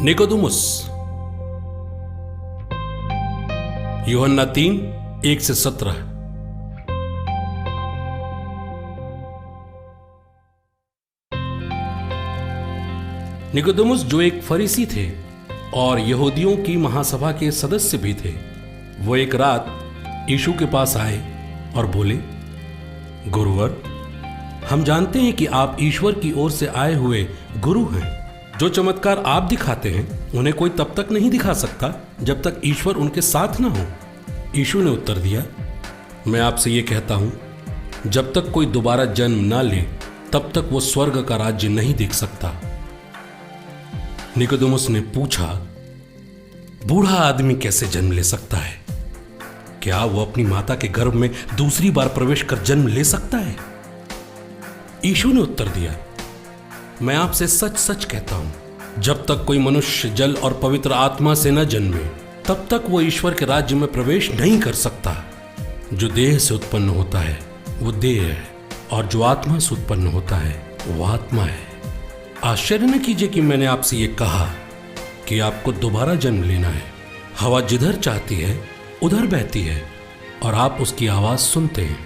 Nicodemus. यूहन्ना 3:1-17। Nicodemus जो एक फरीसी थे और यहूदियों की महासभा के सदस्य भी थे, वो एक रात यीशु के पास आए और बोले, गुरुवर, हम जानते हैं कि आप ईश्वर की ओर से आए हुए गुरु हैं। जो चमत्कार आप दिखाते हैं उन्हें कोई तब तक नहीं दिखा सकता जब तक ईश्वर उनके साथ ना हो। यीशु ने उत्तर दिया, मैं आपसे ये कहता हूं, जब तक कोई दोबारा जन्म ना ले तब तक वो स्वर्ग का राज्य नहीं देख सकता। निकोदेमुस ने पूछा, बूढ़ा आदमी कैसे जन्म ले सकता है? क्या वो अपनी माता के गर्भ में दूसरी बार प्रवेश कर जन्म ले सकता है? यीशु ने उत्तर दिया, मैं आपसे सच सच कहता हूं, जब तक कोई मनुष्य जल और पवित्र आत्मा से न जन्मे तब तक वो ईश्वर के राज्य में प्रवेश नहीं कर सकता। जो देह से उत्पन्न होता है वो देह है, और जो आत्मा से उत्पन्न होता है वो आत्मा है। आश्चर्य न कीजिए कि मैंने आपसे ये कहा कि आपको दोबारा जन्म लेना है। हवा जिधर चाहती है उधर बहती है और आप उसकी आवाज सुनते हैं,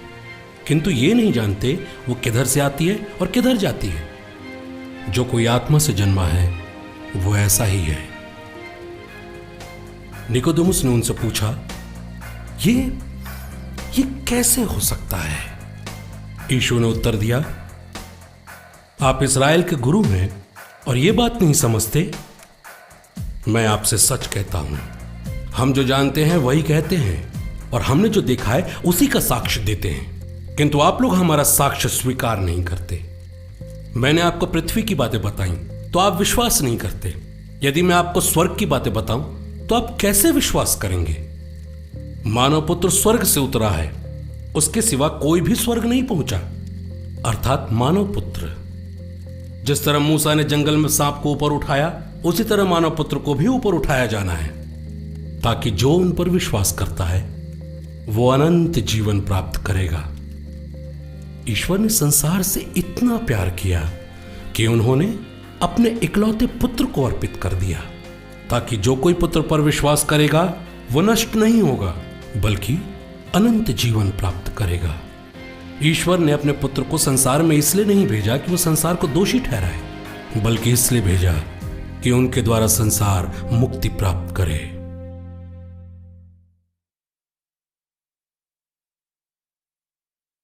किंतु ये नहीं जानते वो किधर से आती है और किधर जाती है। जो कोई आत्मा से जन्मा है वो ऐसा ही है। निकोदेमुस ने उनसे पूछा, ये कैसे हो सकता है? यीशु ने उत्तर दिया, आप इस्राएल के गुरु हैं और ये बात नहीं समझते? मैं आपसे सच कहता हूं, हम जो जानते हैं वही कहते हैं और हमने जो देखा है उसी का साक्ष्य देते हैं, किंतु आप लोग हमारा साक्ष्य स्वीकार नहीं करते। मैंने आपको पृथ्वी की बातें बताई तो आप विश्वास नहीं करते। यदि मैं आपको स्वर्ग की बातें बताऊं तो आप कैसे विश्वास करेंगे? मानव पुत्र स्वर्ग से उतरा है, उसके सिवा कोई भी स्वर्ग नहीं पहुंचा, अर्थात मानव पुत्र। जिस तरह मूसा ने जंगल में सांप को ऊपर उठाया, उसी तरह मानव पुत्र को भी ऊपर उठाया जाना है, ताकि जो उन पर विश्वास करता है वो अनंत जीवन प्राप्त करेगा। ईश्वर ने संसार से इतना प्यार किया कि उन्होंने अपने इकलौते पुत्र को अर्पित कर दिया, ताकि जो कोई पुत्र पर विश्वास करेगा वो नष्ट नहीं होगा बल्कि अनंत जीवन प्राप्त करेगा। ईश्वर ने अपने पुत्र को संसार में इसलिए नहीं भेजा कि वो संसार को दोषी ठहराए, बल्कि इसलिए भेजा कि उनके द्वारा संसार मुक्ति प्राप्त करे।